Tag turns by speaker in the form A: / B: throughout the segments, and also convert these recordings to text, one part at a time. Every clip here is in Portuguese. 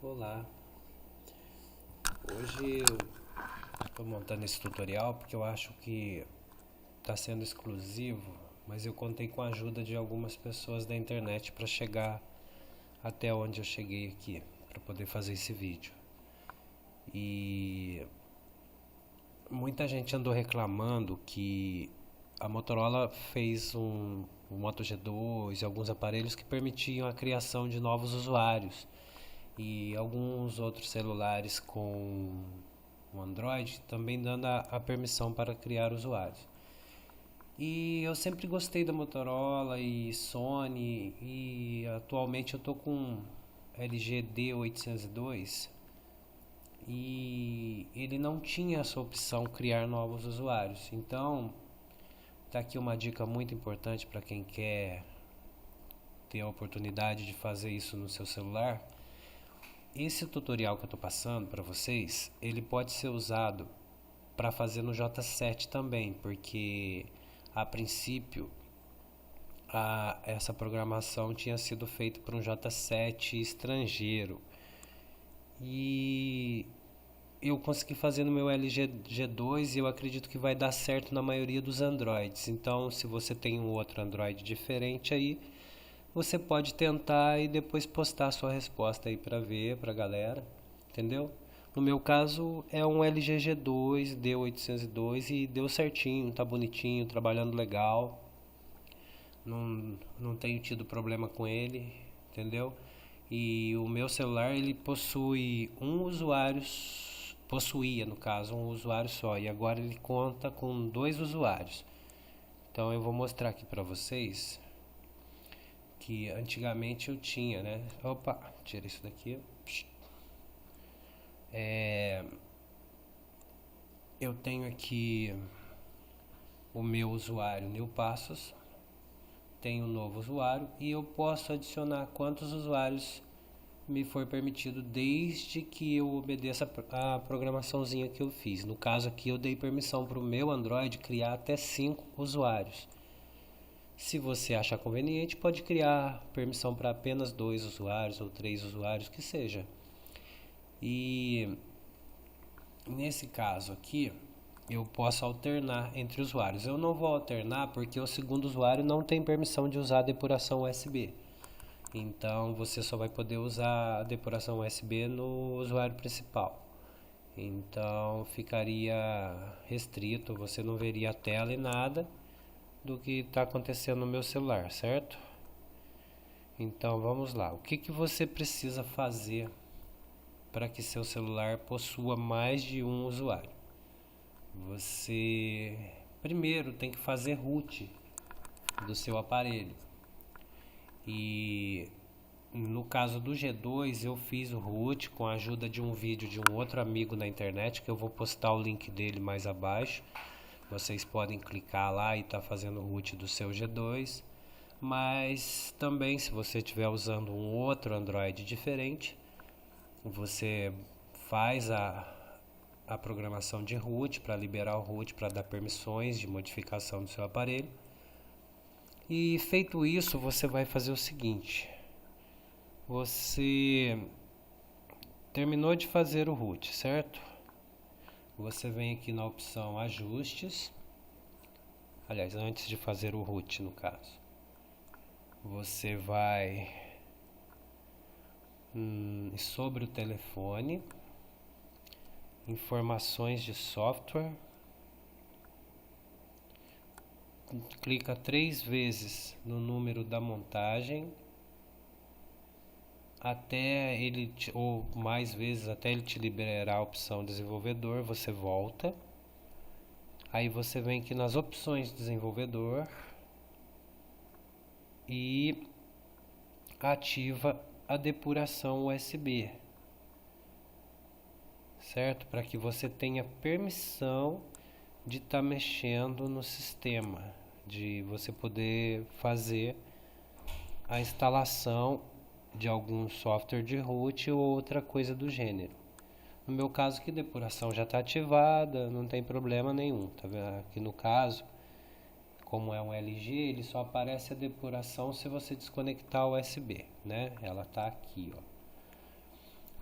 A: Olá, hoje eu estou montando esse tutorial porque eu acho que está sendo exclusivo, mas eu contei com a ajuda de algumas pessoas da internet para chegar até onde eu cheguei aqui, para poder fazer esse vídeo. E muita gente andou reclamando que a Motorola fez um Moto G2 e alguns aparelhos que permitiam a criação de novos usuários e alguns outros celulares com o Android também dando a permissão para criar usuários. E eu sempre gostei da Motorola e Sony e atualmente eu tô com LG D802 e ele não tinha essa opção criar novos usuários. Então, tá aqui uma dica muito importante para quem quer ter a oportunidade de fazer isso no seu celular. Esse tutorial que eu estou passando para vocês, ele pode ser usado para fazer no J7 também, porque a princípio essa programação tinha sido feita para um J7 estrangeiro e eu consegui fazer no meu LG G2 e eu acredito que vai dar certo na maioria dos Androids. Então, se você tem um outro Android diferente aí, você pode tentar e depois postar a sua resposta aí para ver, para a galera, entendeu? No meu caso é um LG G2 D802 e deu certinho, tá bonitinho, trabalhando legal. Não tenho tido problema com ele, entendeu? E o meu celular ele possui um usuário, possuía no caso um usuário só e agora ele conta com dois usuários. Então eu vou mostrar aqui para vocês que antigamente eu tinha, né? Opa, tira isso daqui. Eu tenho aqui o meu usuário New Passos, tenho um novo usuário e eu posso adicionar quantos usuários me for permitido desde que eu obedeça a programaçãozinha que eu fiz. No caso aqui eu dei permissão para o meu Android criar até 5 usuários. Se você achar conveniente, pode criar permissão para apenas 2 usuários ou 3 usuários, que seja. E nesse caso aqui, eu posso alternar entre usuários. Eu não vou alternar porque o segundo usuário não tem permissão de usar a depuração USB. Então você só vai poder usar a depuração USB no usuário principal. Então ficaria restrito, você não veria a tela e nada do que está acontecendo no meu celular, certo? Então vamos lá. O que você precisa fazer para que seu celular possua mais de um usuário? Você primeiro tem que fazer root do seu aparelho. E no caso do G2 eu fiz o root com a ajuda de um vídeo de um outro amigo na internet que eu vou postar o link dele mais abaixo. Vocês podem clicar lá e estar fazendo o root do seu G2. Mas também se você estiver usando um outro Android diferente, você faz a programação de root para liberar o root, para dar permissões de modificação do seu aparelho. E feito isso, você vai fazer o seguinte: você terminou de fazer o root, certo? Você vem aqui na opção ajustes. Aliás, antes de fazer o root, no caso, você vai sobre o telefone, informações de software, clica 3 vezes no número da montagem até ele ou mais vezes até ele te liberar a opção desenvolvedor. Você volta, aí você vem aqui nas opções desenvolvedor e ativa a depuração USB, certo? Para que você tenha permissão de estar mexendo no sistema, de você poder fazer a instalação de algum software de root ou outra coisa do gênero. No meu caso aqui, depuração já está ativada, não tem problema nenhum, tá vendo? Aqui no caso, como é um LG, ele só aparece a depuração se você desconectar o USB, né? Ela está aqui, ó.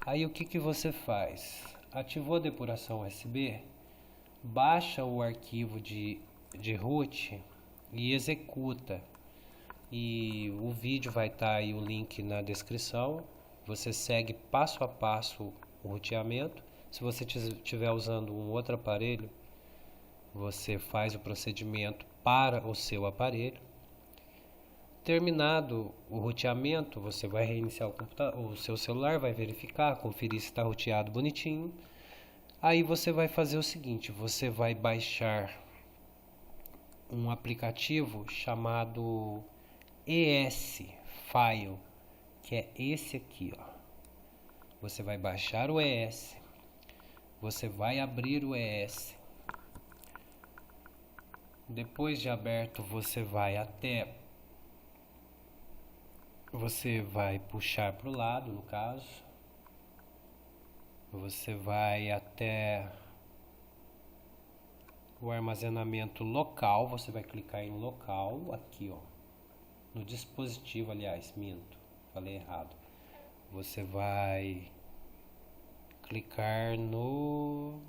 A: Aí o que você faz? Ativou a depuração USB, baixa o arquivo de root e executa. E o vídeo vai estar aí, o link na descrição. Você segue passo a passo o roteamento. Se você estiver usando um outro aparelho, você faz o procedimento para o seu aparelho. Terminado o roteamento, você vai reiniciar o seu celular, vai verificar, conferir se está roteado bonitinho. Aí você vai fazer o seguinte, você vai baixar um aplicativo chamado ES File, que é esse aqui, ó. Você vai baixar o ES, você vai abrir o ES. Depois de aberto, você vai puxar para o lado, no caso. Você vai até o armazenamento local, você vai clicar em local, aqui, ó. No dispositivo, aliás, minto, falei errado. Você vai clicar no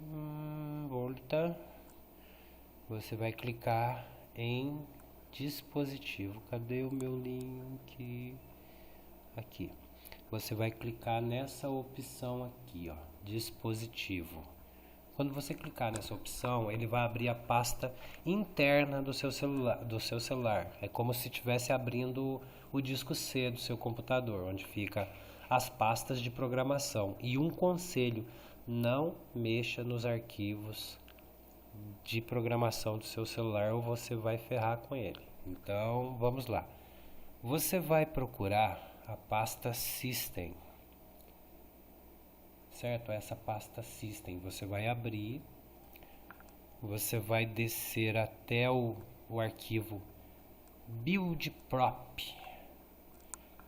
A: volta. Você vai clicar em dispositivo. Cadê o meu link? Aqui. Você vai clicar nessa opção aqui, ó, dispositivo. Quando você clicar nessa opção, ele vai abrir a pasta interna do seu celular. É como se estivesse abrindo o disco C do seu computador, onde fica as pastas de programação. E um conselho, não mexa nos arquivos de programação do seu celular ou você vai ferrar com ele. Então, vamos lá. Você vai procurar a pasta System, certo? Essa pasta System, você vai abrir, você vai descer até o arquivo buildprop.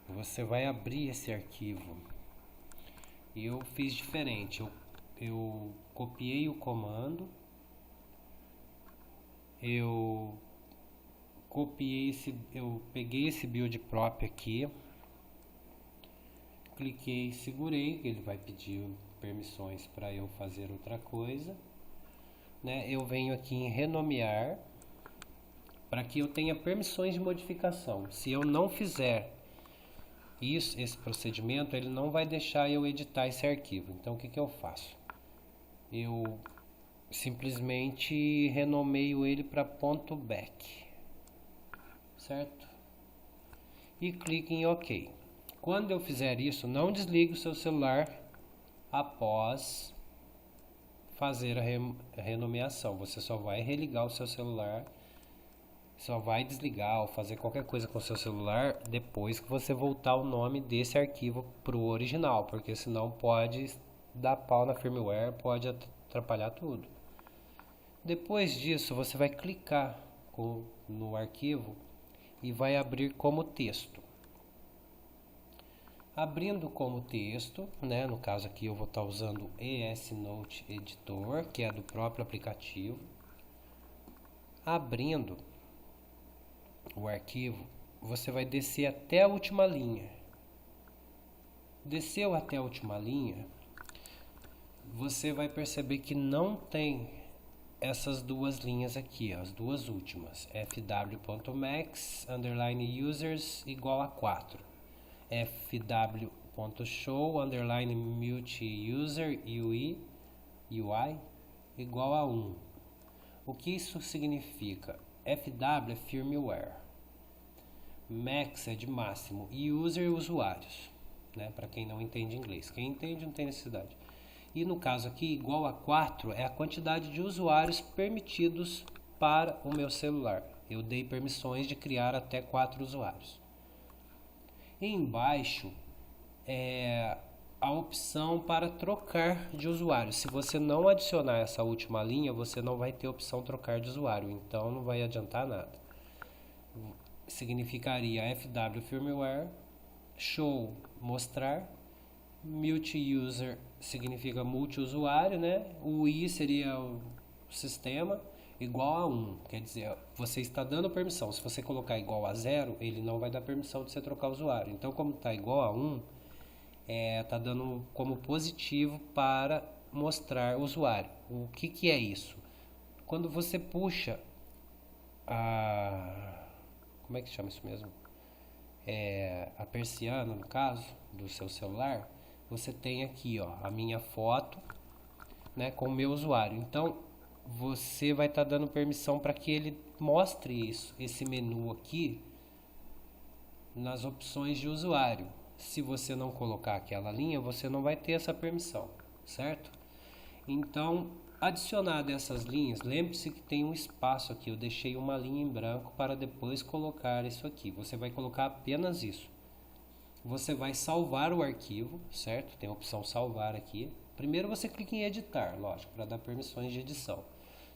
A: Você vai abrir esse arquivo. E eu fiz diferente, eu copiei o comando, eu peguei esse buildprop aqui, cliquei e segurei, ele vai pedir permissões para eu fazer outra coisa, né? Eu venho aqui em renomear para que eu tenha permissões de modificação. Se eu não fizer esse procedimento, ele não vai deixar eu editar esse arquivo. Então o que eu faço? Eu simplesmente renomeio ele para .back, certo? E clique em OK. Quando eu fizer isso, não desligue o seu celular após fazer a renomeação. Você só vai religar o seu celular, só vai desligar ou fazer qualquer coisa com o seu celular depois que você voltar o nome desse arquivo para o original, porque senão pode dar pau na firmware, pode atrapalhar tudo. Depois disso, você vai clicar no arquivo e vai abrir como texto. Abrindo como texto, né, no caso aqui eu vou estar usando o ES Note Editor, que é do próprio aplicativo. Abrindo o arquivo, você vai descer até a última linha. Desceu até a última linha, você vai perceber que não tem essas duas linhas aqui, as duas últimas, fw.max _users igual a 4, fw.show _ multi-user UI igual a 1. O que isso significa? FW é firmware, max é de máximo e user usuários, né? Para quem não entende inglês. Quem entende não tem necessidade. E no caso aqui, igual a 4 é a quantidade de usuários permitidos para o meu celular. Eu dei permissões de criar até 4 usuários. E embaixo é a opção para trocar de usuário. Se você não adicionar essa última linha, você não vai ter opção trocar de usuário. Então não vai adiantar nada. Significaria FW firmware, show mostrar, multi-user significa multi-usuário, né? O I seria o sistema, igual a 1. Quer dizer, você está dando permissão. Se você colocar igual a 0, ele não vai dar permissão de você trocar o usuário. Então, como está igual a 1, Está dando como positivo para mostrar o usuário. O que é isso? Quando você puxa a... como é que chama isso mesmo? A persiana, no caso, do seu celular, você tem aqui, ó, a minha foto, né, com o meu usuário. Então, você vai estar dando permissão para que ele mostre isso, esse menu aqui, nas opções de usuário. Se você não colocar aquela linha, você não vai ter essa permissão, certo? Então, adicionado essas linhas, lembre-se que tem um espaço aqui, eu deixei uma linha em branco para depois colocar isso aqui. Você vai colocar apenas isso. Você vai salvar o arquivo, certo? Tem a opção salvar aqui. Primeiro você clica em editar, lógico, para dar permissões de edição.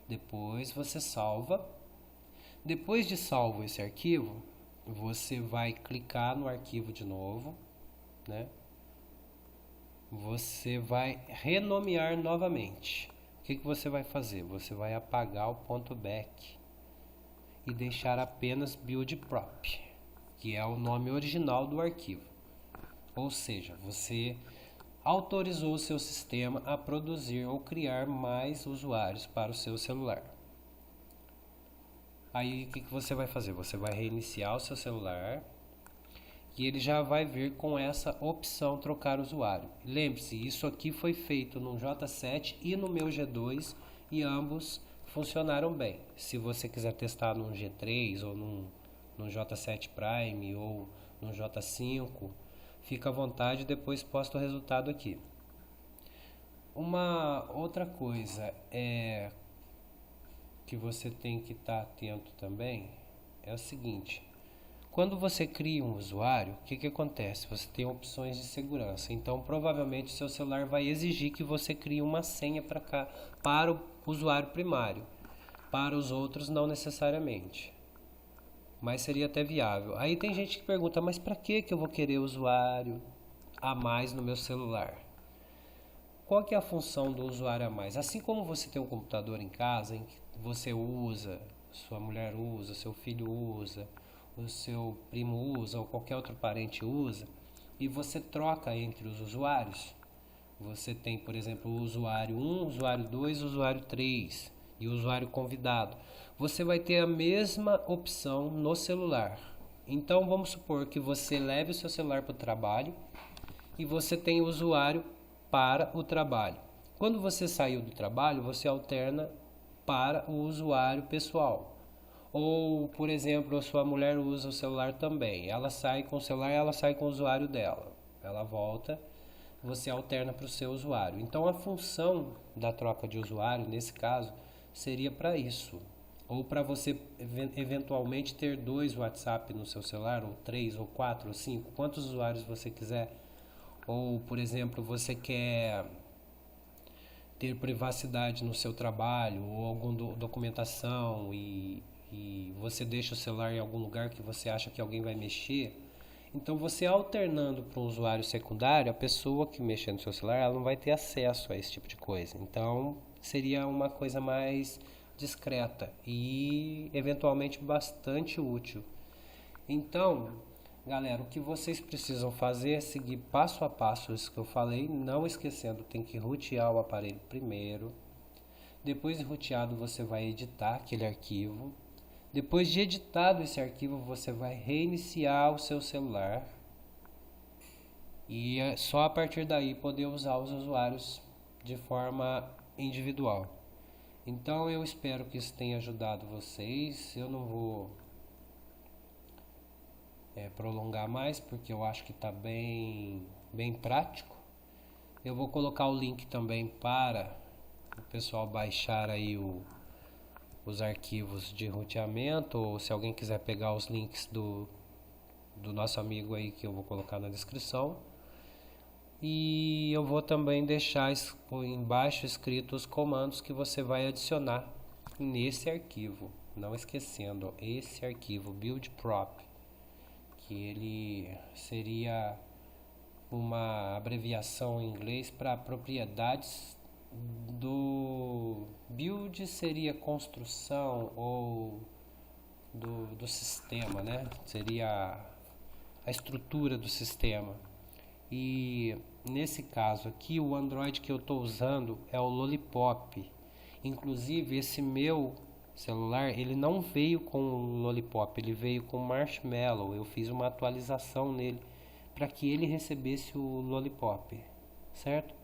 A: Depois você salva. Depois de salvo esse arquivo, você vai clicar no arquivo de novo, né? Você vai renomear novamente. O que você vai fazer? Você vai apagar o ponto .back e deixar apenas build prop, que é o nome original do arquivo. Ou seja, você autorizou o seu sistema a produzir ou criar mais usuários para o seu celular. Aí o que você vai fazer? Você vai reiniciar o seu celular e ele já vai vir com essa opção trocar usuário. Lembre-se, isso aqui foi feito no J7 e no meu G2 e ambos funcionaram bem. Se você quiser testar num G3 ou num J7 Prime ou num J5, fica à vontade, depois posta o resultado aqui. Uma outra coisa que você tem que estar atento também é o seguinte: quando você cria um usuário, o que acontece? Você tem opções de segurança, então provavelmente o seu celular vai exigir que você crie uma senha para o usuário primário, para os outros não necessariamente, mas seria até viável. Aí tem gente que pergunta, mas para que eu vou querer usuário a mais no meu celular? Qual que é a função do usuário a mais? Assim como você tem um computador em casa, em que você usa, sua mulher usa, seu filho usa, o seu primo usa ou qualquer outro parente usa, e você troca entre os usuários. Você tem, por exemplo, o usuário 1, o usuário 2, o usuário 3 e o usuário convidado. Você vai ter a mesma opção no celular. Então vamos supor que você leve o seu celular para o trabalho e você tem o usuário para o trabalho. Quando você saiu do trabalho, você alterna para o usuário pessoal. Ou, por exemplo, a sua mulher usa o celular também. Ela sai com o celular e ela sai com o usuário dela. Ela volta, você alterna para o seu usuário. Então, a função da troca de usuário, nesse caso, seria para isso. Ou para você, eventualmente, ter 2 WhatsApp no seu celular, ou 3, ou 4, ou 5, quantos usuários você quiser. Ou, por exemplo, você quer ter privacidade no seu trabalho, ou alguma documentação e você deixa o celular em algum lugar que você acha que alguém vai mexer. Então, você alternando para um usuário secundário, a pessoa que mexer no seu celular, ela não vai ter acesso a esse tipo de coisa. Então, seria uma coisa mais discreta e eventualmente bastante útil. Então, galera, o que vocês precisam fazer é seguir passo a passo isso que eu falei, não esquecendo, tem que rotear o aparelho primeiro. Depois de roteado, você vai editar aquele arquivo. Depois de editado esse arquivo, você vai reiniciar o seu celular. E é só a partir daí poder usar os usuários de forma individual. Então eu espero que isso tenha ajudado vocês. Eu não vou prolongar mais, porque eu acho que está bem prático. Eu vou colocar o link também para o pessoal baixar aí os arquivos de roteamento, ou se alguém quiser pegar os links do nosso amigo aí, que eu vou colocar na descrição. E eu vou também deixar embaixo escrito os comandos que você vai adicionar nesse arquivo. Não esquecendo, esse arquivo buildprop, que ele seria uma abreviação em inglês para propriedades do build, seria construção ou do sistema, né? Seria a estrutura do sistema. E nesse caso aqui, o Android que eu estou usando é o Lollipop. Inclusive, esse meu celular, ele não veio com o Lollipop, ele veio com o Marshmallow. Eu fiz uma atualização nele para que ele recebesse o Lollipop, certo?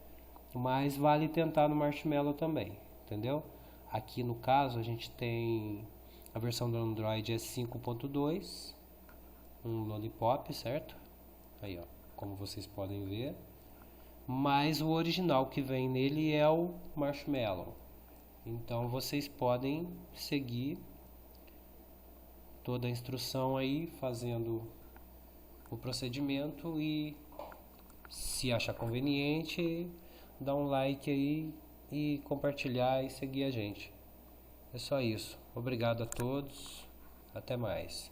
A: Mas vale tentar no Marshmallow também, entendeu? Aqui no caso a gente tem a versão do Android é 5.2, um Lollipop, certo? Aí, ó, como vocês podem ver. Mas o original que vem nele é o Marshmallow. Então vocês podem seguir toda a instrução aí, fazendo o procedimento, e se achar conveniente, dá um like aí e compartilhar e seguir a gente. É só isso. Obrigado a todos. Até mais.